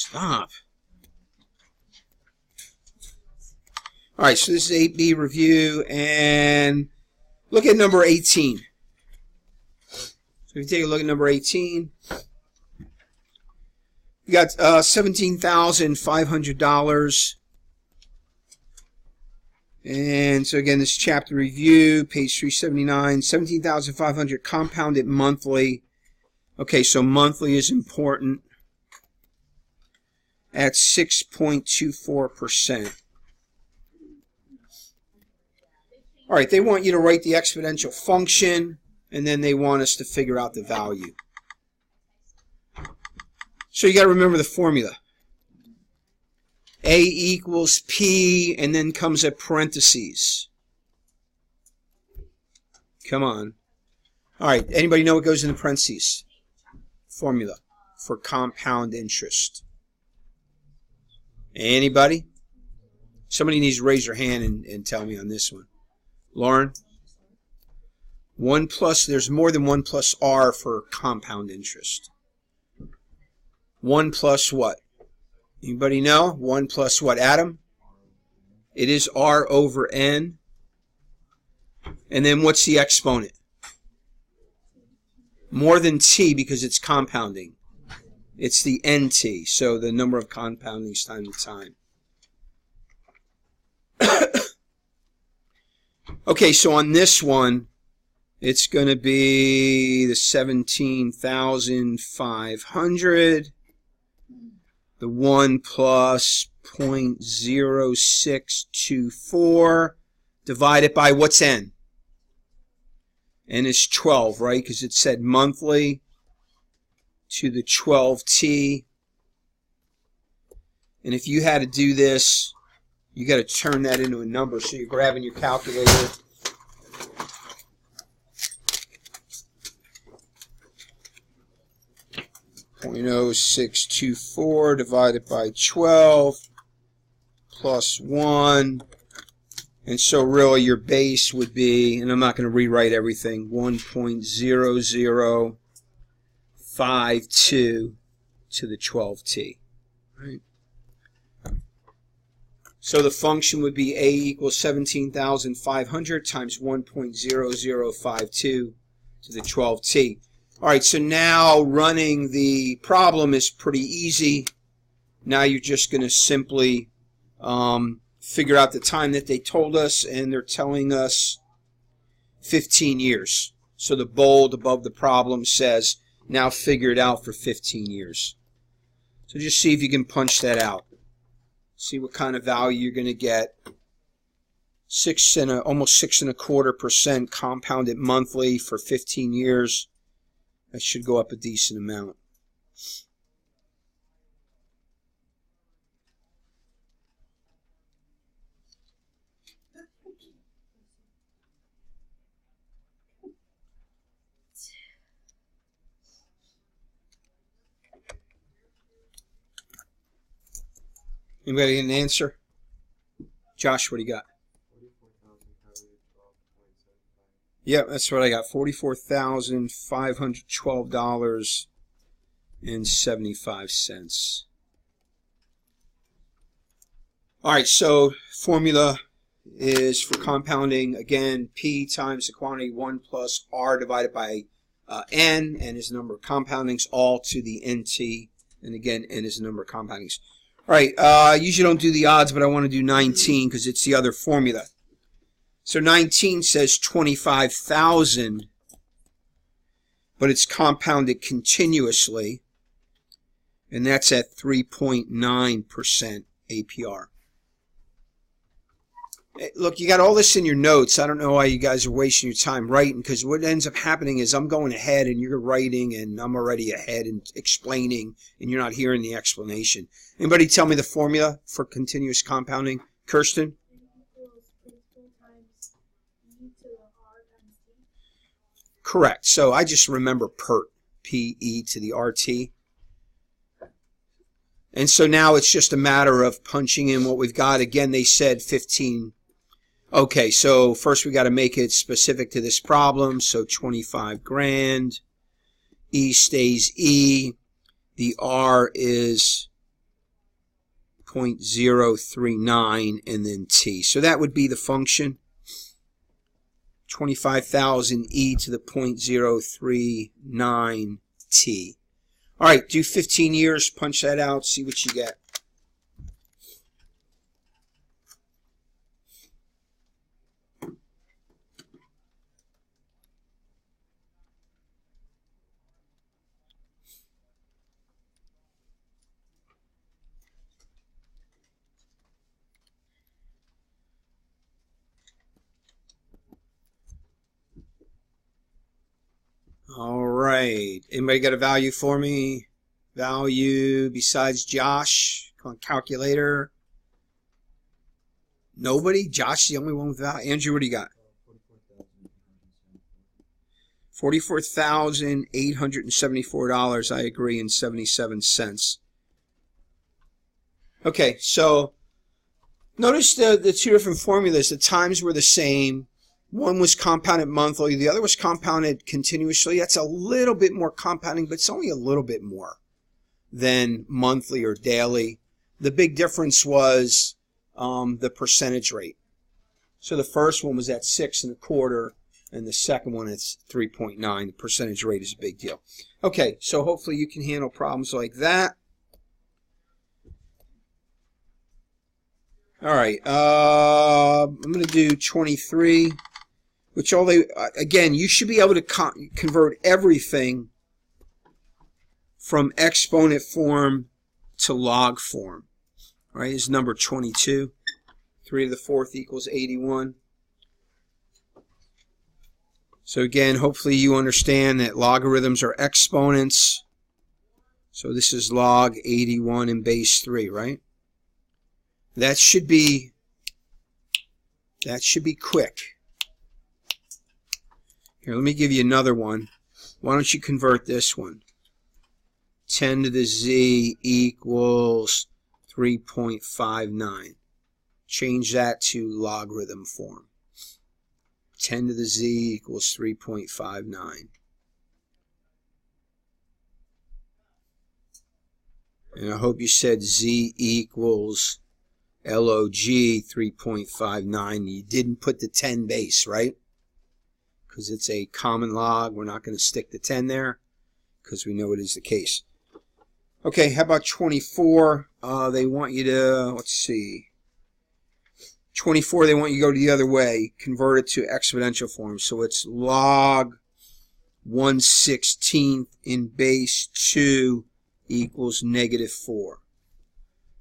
Stop. All right, so this is 8B review, and look at number 18. So if you take a look at number 18, we got $17,500. And so again, this chapter review, page 379, 17,500 compounded monthly. Okay, so monthly is important at 6.24%. All right, they want you to write the exponential function, and then they want us to figure out the value. So you got to remember the formula. A equals P, and then comes a parentheses. Come on. All right, anybody know what goes in the parentheses? Formula for compound interest. Anybody? Somebody needs to raise their hand and tell me on this one. Lauren? 1 plus, there's more than 1 plus R for compound interest. 1 plus what? Anybody know? 1 plus what, Adam? It is R over N. And then what's the exponent? More than T because it's compounding. It's the NT, so the number of compoundings time to time. Okay, so on this one, it's going to be the 17,500. The 1 plus 0.0624 divided by what's N? N is 12, right? Because it said monthly to the 12T. And if you had to do this, you got to turn that into a number. So you're grabbing your calculator. .0624 divided by 12 plus 1. And so really your base would be, and I'm not going to rewrite everything, 1.0052 to the 12T. Right? So the function would be A equals 17,500 times 1.0052 to the 12T. All right, so now running the problem is pretty easy. Now you're just going to simply figure out the time that they told us, and they're telling us 15 years. So the bold above the problem says, now figure it out for 15 years. So just see if you can punch that out. See what kind of value you're going to get. Almost 6.25% compounded monthly for 15 years. That should go up a decent amount. Anybody get an answer? Josh, what do you got? Yeah, that's what I got. $44,512.75. All right, so formula is for compounding, again, P times the quantity 1 plus R divided by N, and is the number of compoundings, all to the NT, and again, N is the number of compoundings. All right, I usually don't do the odds, but I want to do 19 because it's the other formula. So 19 says 25,000, but it's compounded continuously, and that's at 3.9% APR. Look, you got all this in your notes. I don't know why you guys are wasting your time writing, because what ends up happening is I'm going ahead and you're writing, and I'm already ahead and explaining, and you're not hearing the explanation. Anybody tell me the formula for continuous compounding? Kirsten? Correct. So I just remember PERT, P-E to the R-T. And so now it's just a matter of punching in what we've got. Again, they said 15. Okay, so first we got to make it specific to this problem. So 25 grand. E stays E. The R is 0.039 and then t. So that would be the function. 25,000 e to the 0.039 t. All right, do 15 years, punch that out, see what you get. All right. Anybody got a value for me? Value besides Josh? Come on, calculator. Nobody? Josh is the only one with value. Andrew, what do you got? $44,874. I agree, and 77 cents. Okay, so notice the two different formulas. The times were the same. One was compounded monthly, the other was compounded continuously. That's a little bit more compounding, but it's only a little bit more than monthly or daily. The big difference was the percentage rate. So the first one was at 6 1/4, and the second one is 3.9. The percentage rate is a big deal. Okay, so hopefully you can handle problems like that. All right, I'm going to do 23. Which again, you should be able to convert everything from exponent form to log form. All right, this is number 22. 3 to the 4th equals 81. So again, hopefully you understand that logarithms are exponents. So this is log 81 in base 3, right? That should be quick. Here, let me give you another one. Why don't you convert this one? 10 to the z equals 3.59. Change that to logarithm form. 10 to the z equals 3.59. And I hope you said z equals log 3.59. You didn't put the 10 base, right? Because it's a common log. We're not going to stick the 10 there because we know it is the case. Okay, how about 24? They want you to, let's see. 24, they want you to go the other way. Convert it to exponential form. So it's log 1/16 in base 2 equals -4.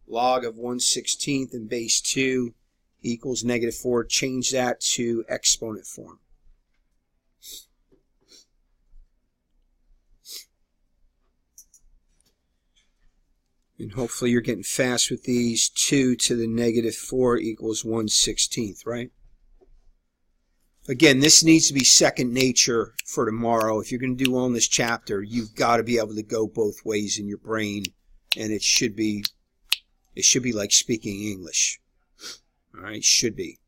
Log of 1/16 in base 2 equals -4. Change that to exponent form. And hopefully you're getting fast with these. 2 to the -4 equals 1/16, right? Again, this needs to be second nature for tomorrow. If you're going to do well in this chapter, you've got to be able to go both ways in your brain. And it should be like speaking English. All right, should be.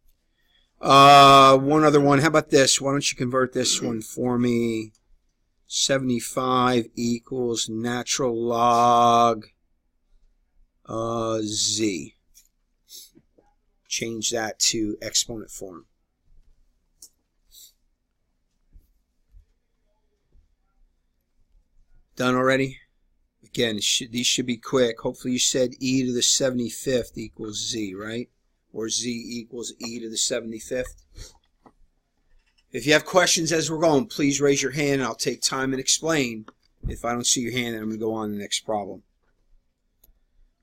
One other one. How about this? Why don't you convert this one for me? 75 equals natural log z. Change that to exponent form. Done already? Again, these should be quick. Hopefully you said e to the 75th equals z, right? Or z equals e to the 75th. If you have questions as we're going, please raise your hand and I'll take time and explain. If I don't see your hand, then I'm going to go on to the next problem.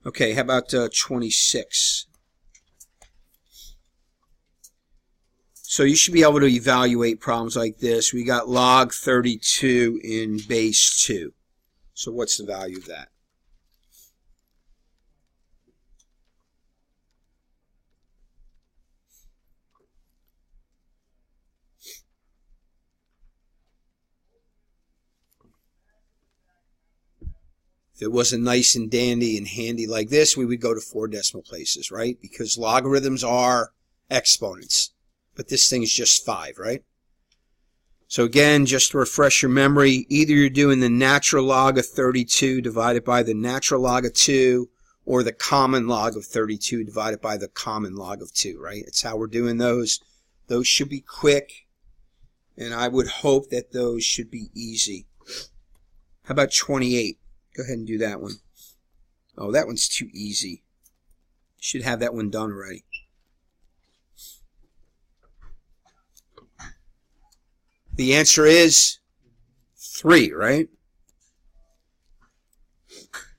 Okay, how about 26? So you should be able to evaluate problems like this. We got log 32 in base 2. So what's the value of that? If it wasn't nice and dandy and handy like this, we would go to 4 decimal places, right? Because logarithms are exponents. But this thing is just 5, right? So again, just to refresh your memory, either you're doing the natural log of 32 divided by the natural log of 2, or the common log of 32 divided by the common log of 2, right? That's how we're doing those. Those should be quick, and I would hope that those should be easy. How about 28? Go ahead and do that one. Oh, that one's too easy. Should have that one done already. The answer is 3, right?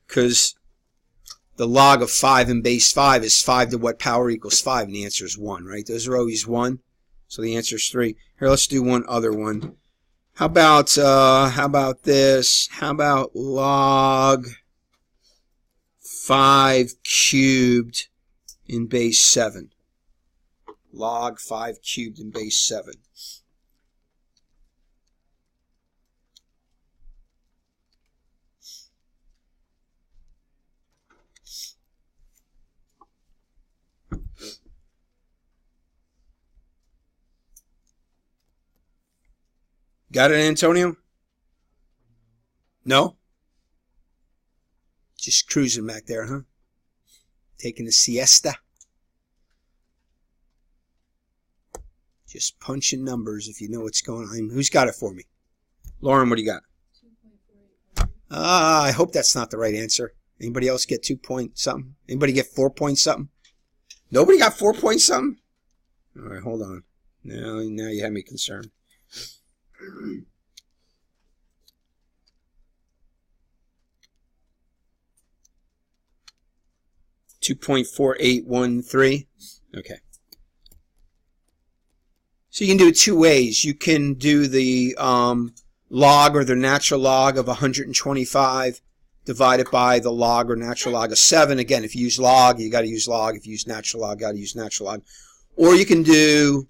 Because the log of 5 in base 5 is 5 to what power equals 5, and the answer is 1, right? Those are always 1, so the answer is 3. Here, let's do one other one. How about this? How about log 5 cubed in base 7? Log 5 cubed in base 7. Got it, Antonio? No? Just cruising back there, huh? Taking a siesta? Just punching numbers if you know what's going on. Who's got it for me? Lauren, what do you got? I hope that's not the right answer. Anybody else get 2 point something? Anybody get 4 point something? Nobody got 4 point something? All right, hold on. Now you have me concerned. 2.4813. Okay. So you can do it two ways. You can do the log or the natural log of 125 divided by the log or natural log of 7. Again, if you use log, you got to use log. If you use natural log, got to use natural log. Or you can do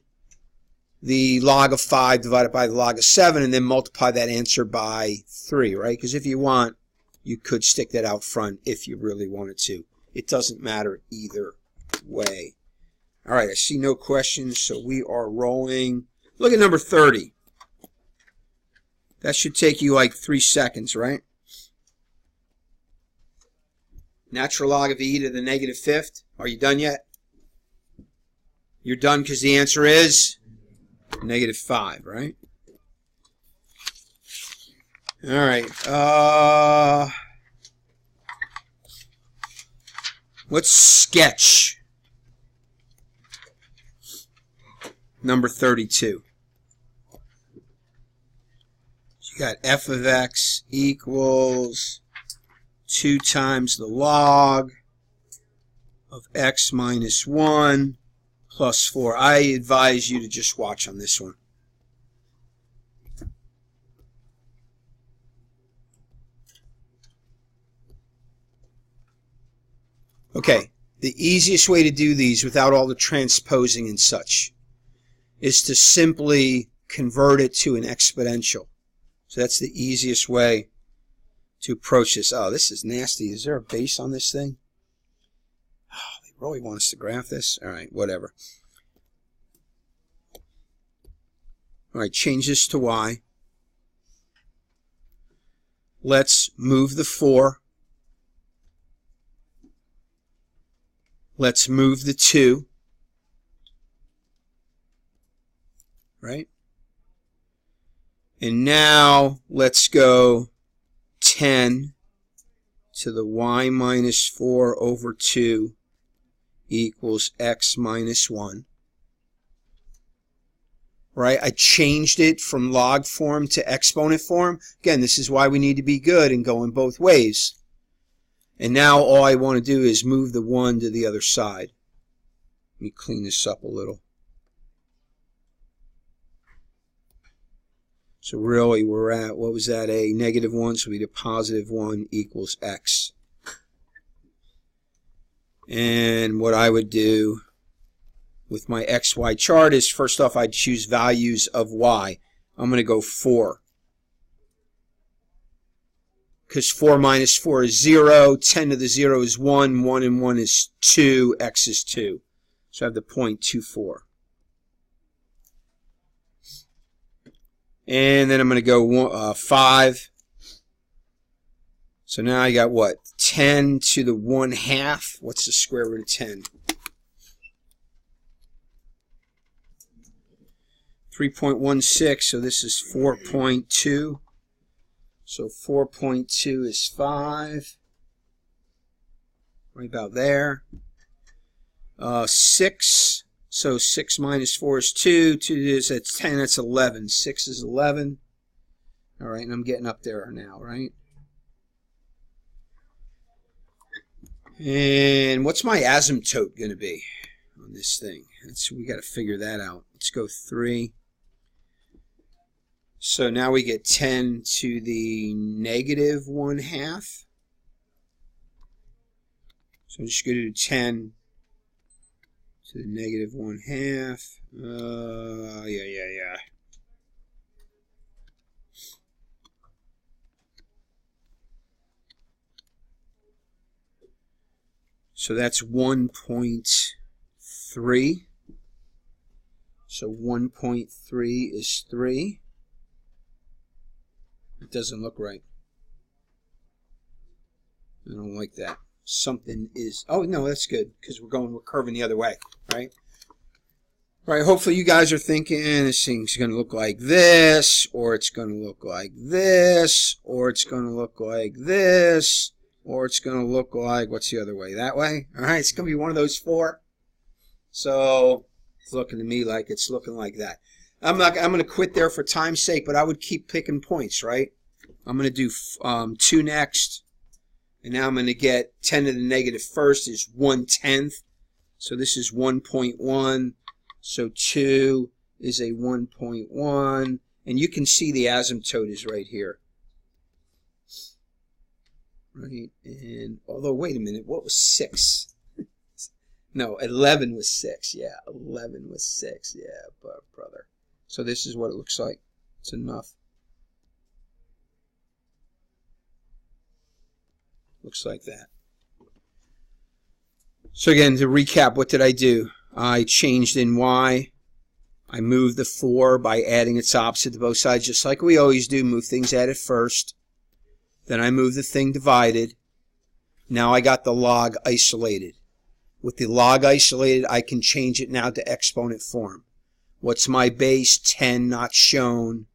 the log of 5 divided by the log of 7 and then multiply that answer by 3, right? Because if you want, you could stick that out front if you really wanted to. It doesn't matter either way. All right, I see no questions, so we are rolling. Look at number 30. That should take you like 3 seconds, right? Natural log of e to the negative 5th. Are you done yet? You're done because the answer is negative 5, right? All right. Let's sketch number 32. So you got f of x equals 2 times the log of x minus 1 plus 4. I advise you to just watch on this one. Okay, the easiest way to do these without all the transposing and such is to simply convert it to an exponential. So that's the easiest way to approach this. Oh, this is nasty. Is there a base on this thing? Oh, they really want us to graph this? All right, whatever. All right, change this to y. Let's move the 4. Let's move the 2. Right? And now let's go 10 to the y minus 4 over 2 equals x minus 1. Right? I changed it from log form to exponent form. Again, this is why we need to be good and go in both ways. And now all I want to do is move the 1 to the other side. Let me clean this up a little. So really we're at, what was that, a negative 1, so we did positive 1 equals x. And what I would do with my xy chart is, first off, I'd choose values of y. I'm going to go 4. Because 4 minus 4 is 0, 10 to the 0 is 1, 1 and 1 is 2, x is 2. So I have the point 24. And then I'm going to go 5. So now I got what? 10 to the 1/2. What's the square root of 10? 3.16, so this is 4.2. So 4.2 is 5. Right about there. 6. So 6 minus 4 is 2. 2 is that's 10. That's 11. 6 is 11. All right, and I'm getting up there now, right? And what's my asymptote going to be on this thing? We got to figure that out. Let's go 3. So now we get 10 to the negative 1/2. So I'm just going to do 10 to the negative 1/2. Yeah. So that's 1.3. So 1.3 is 3. It doesn't look right. I don't like that. Something is... Oh, no, that's good, because we're curving the other way, right? All right, hopefully you guys are thinking this thing's going to look like this, or it's going to look like this, or it's going to look like this, or it's going to look like... What's the other way? That way? All right, it's going to be one of those 4. So it's looking to me like it's looking like that. I'm going to quit there for time's sake, but I would keep picking points, right? I'm going to do 2 next. And now I'm going to get 10 to the negative first is 1/10. So this is 1.1. So 2 is a 1.1. And you can see the asymptote is right here. Right? And although, wait a minute, what was 6? No, 11 was 6. Yeah, 11 was 6. Yeah, brother. So this is what it looks like. It's enough. Looks like that. So again, to recap, what did I do? I changed in y. I moved the 4 by adding its opposite to both sides, just like we always do. Move things added first. Then I moved the thing divided. Now I got the log isolated. With the log isolated, I can change it now to exponent form. What's my base? 10 not shown.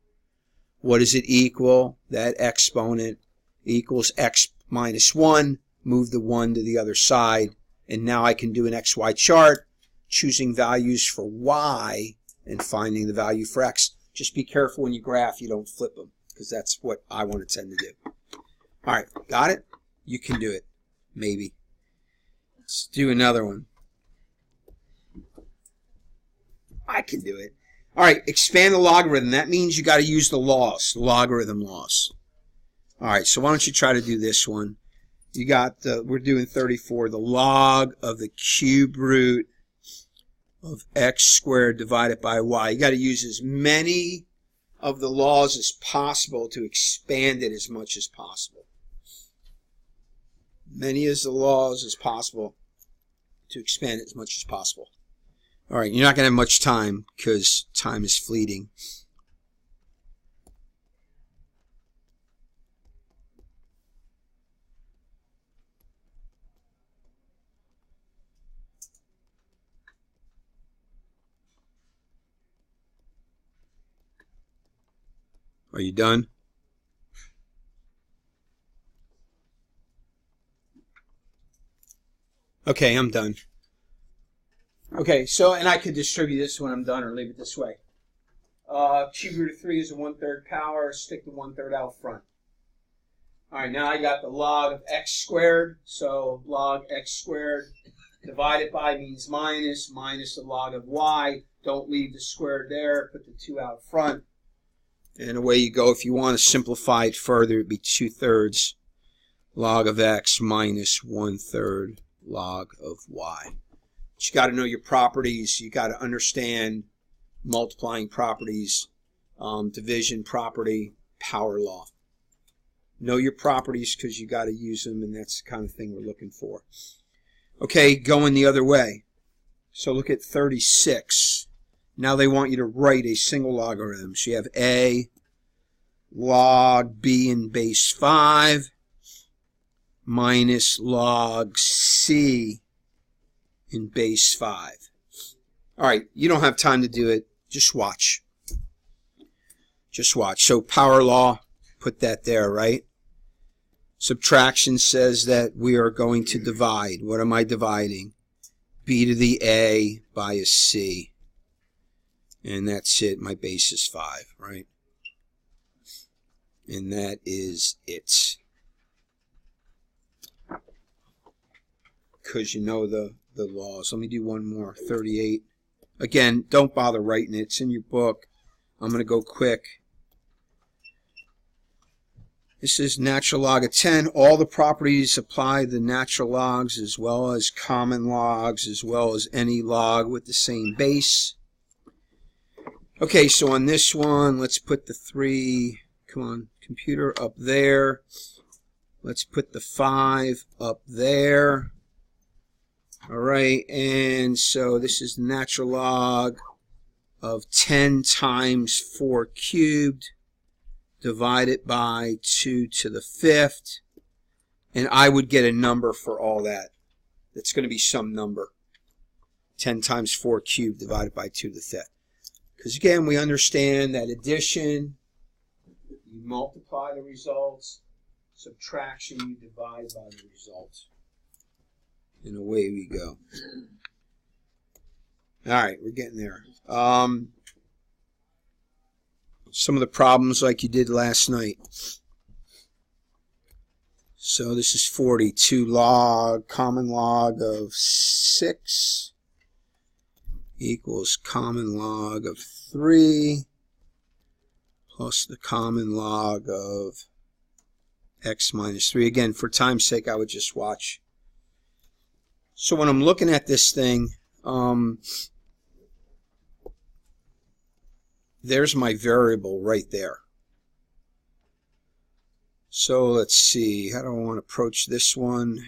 What does it equal? That exponent equals x minus 1. Move the 1 to the other side. And now I can do an XY chart, choosing values for y and finding the value for x. Just be careful when you graph you don't flip them, because that's what I want to tend to do. All right, got it? You can do it. Maybe. Let's do another one. I can do it. All right, expand the logarithm. That means you got to use the laws, the logarithm laws. All right, so why don't you try to do this one? You got, we're doing 34. The log of the cube root of x squared divided by y. You got to use as many of the laws as possible to expand it as much as possible. Many as the laws as possible to expand it as much as possible. All right, you're not going to have much time because time is fleeting. Are you done? Okay, I'm done. Okay, so, and I could distribute this when I'm done or leave it this way. Cube root of 3 is a 1/3 power. Stick the 1/3 out front. All right, now I got the log of x squared. So log x squared divided by means minus the log of y. Don't leave the squared there. Put the 2 out front. And away you go. If you want to simplify it further, it would be 2/3 log of x minus 1/3 log of y. But you got to know your properties. You got to understand multiplying properties, division property, power law. Know your properties because you got to use them, and that's the kind of thing we're looking for. Okay, going the other way. So look at 36. Now they want you to write a single logarithm. So you have a log b in base 5 minus log C in base 5. All right, you don't have time to do it. Just watch. Just watch. So power law, put that there, right? Subtraction says that we are going to divide. What am I dividing? B to the A by a C. And that's it. My base is 5, right? And that is it. Because you know the laws. Let me do one more. 38. Again, don't bother writing it. It's in your book. I'm going to go quick. This is natural log of 10. All the properties apply the natural logs as well as common logs as well as any log with the same base. Okay, so on this one, let's put the 3, come on, computer, up there. Let's put the 5 up there. All right, and so this is the natural log of 10 times 4 cubed. Divide it by 2 to the 5th, and I would get a number for all that. It's going to be some number. 10 times 4 cubed divided by 2 to the 5th. Because again, we understand that addition, you multiply the results. Subtraction, you divide by the results. And away we go. All right, we're getting there. Some of the problems like you did last night. So this is 42 log, common log of 6 equals common log of 3 plus the common log of x minus 3. Again, for time's sake, I would just watch. So when I'm looking at this thing, there's my variable right there. So let's see, how do I want to approach this one?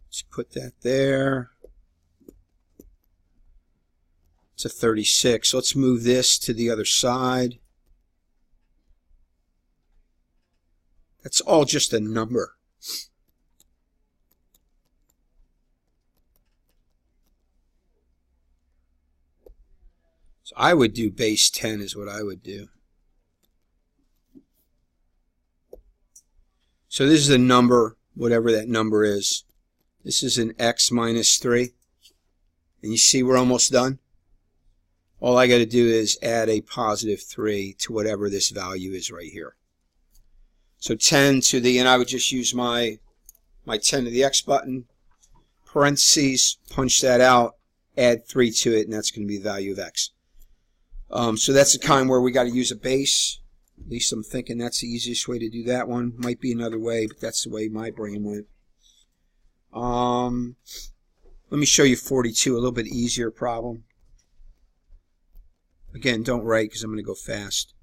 Let's put that there. It's a 36. So let's move this to the other side. That's all just a number. So I would do base 10 is what I would do. So this is a number, whatever that number is. This is an x minus 3. And you see we're almost done? All I got to do is add a positive 3 to whatever this value is right here. So 10 to the, and I would just use my 10 to the x button, parentheses, punch that out, add 3 to it, and that's going to be the value of x. So that's the kind where we got to use a base. At least I'm thinking that's the easiest way to do that one. Might be another way, but that's the way my brain went. Let me show you 42, a little bit easier problem. Again, don't write because I'm going to go fast.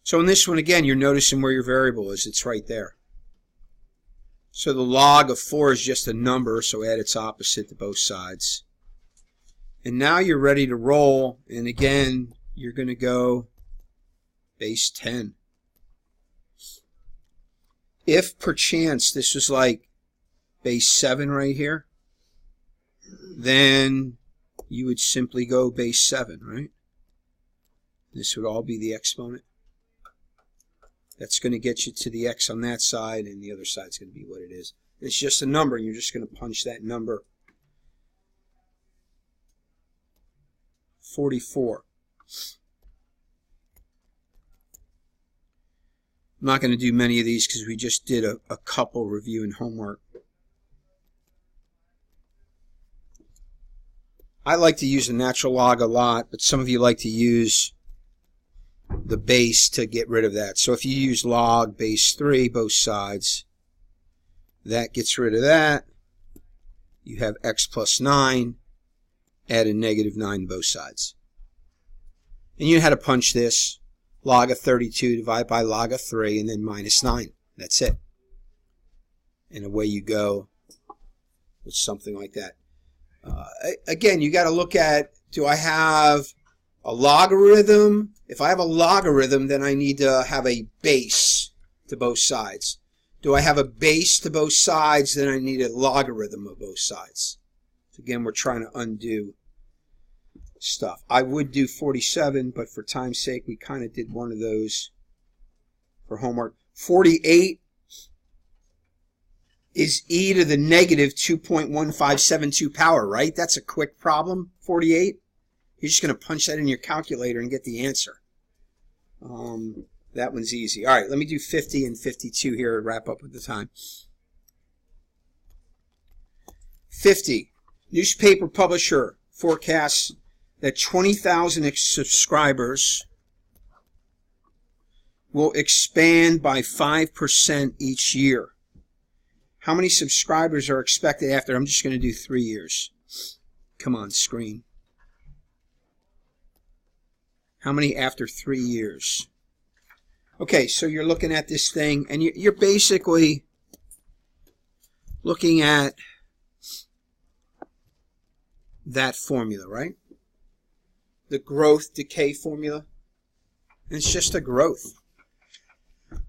So in this one, again, you're noticing where your variable is. It's right there. So the log of 4 is just a number, so add its opposite to both sides. And now you're ready to roll, and again, you're going to go base 10. If perchance this was like base 7 right here, then you would simply go base 7, right? This would all be the exponent. That's going to get you to the x on that side, and the other side's going to be what it is. It's just a number, and you're just going to punch that number. 44. I'm not going to do many of these because we just did a couple reviewing homework. I like to use the natural log a lot, but some of you like to use the base to get rid of that. So if you use log base 3, both sides, that gets rid of that. You have x plus 9, add a negative 9 both sides. And you know how to punch this. Log of 32 divided by log of 3, and then minus 9. That's it. And away you go with something like that. Again, you got to look at, do I have A logarithm, if I have a logarithm, then I need to have a base to both sides. Do I have a base to both sides, then I need a logarithm of both sides. So again, we're trying to undo stuff. I would do 47, but for time's sake, we kind of did one of those for homework. 48 is e to the negative 2.1572 power, right? That's a quick problem, 48. You're just going to punch that in your calculator and get the answer. That one's easy. All right, let me do 50 and 52 here to wrap up with the time. 50. Newspaper publisher forecasts that 20,000 subscribers will expand by 5% each year. How many subscribers are expected after? I'm just going to do 3 years. Come on, screen. How many after 3 years? Okay, so you're looking at this thing, and you're basically looking at that formula, right? The growth decay formula. And it's just a growth.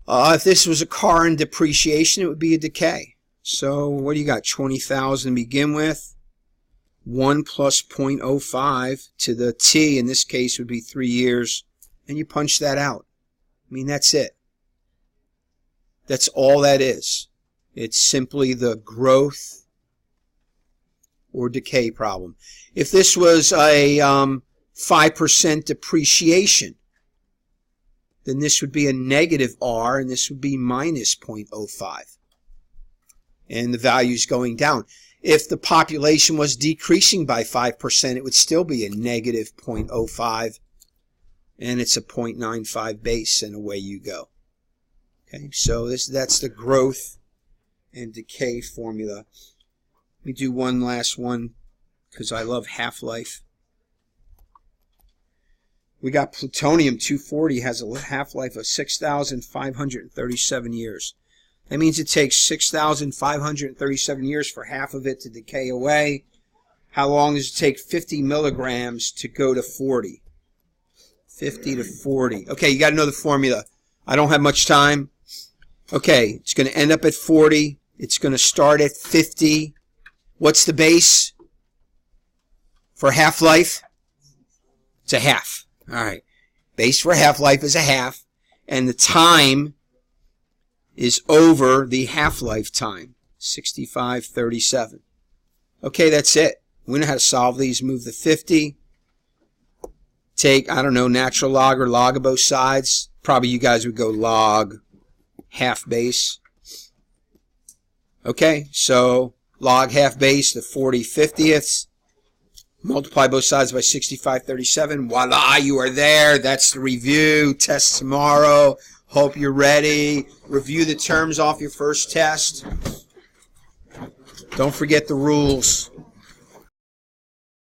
If this was a car in depreciation, it would be a decay. So what do you got? 20,000 to begin with. 1 plus 0.05 to the t, in this case, would be 3 years. And you punch that out. I mean, that's it. That's all that is. It's simply the growth or decay problem. If this was a 5% depreciation, then this would be a negative r, and this would be minus 0.05. And the value is going down. If the population was decreasing by 5%, it would still be a negative 0.05. And it's a 0.95 base, and away you go. Okay, so that's the growth and decay formula. Let me do one last one, because I love half-life. We got plutonium-240 has a half-life of 6,537 years. That means it takes 6,537 years for half of it to decay away. How long does it take? 50 milligrams to go to 40. 50 to 40. Okay, you got to know the formula. I don't have much time. Okay, it's going to end up at 40. It's going to start at 50. What's the base for half-life? It's a half. All right. Base for half-life is a half. And the time is over the half-life time. 65:37. Okay, that's it. We know how to solve these. Move the 50. Take, I don't know, natural log or log of both sides. Probably you guys would go log half base. Okay, so log half base to 40/50ths. Multiply both sides by 65:37. Voila, you are there. That's the review. Test tomorrow. Hope you're ready. Review the terms off your first test. Don't forget the rules.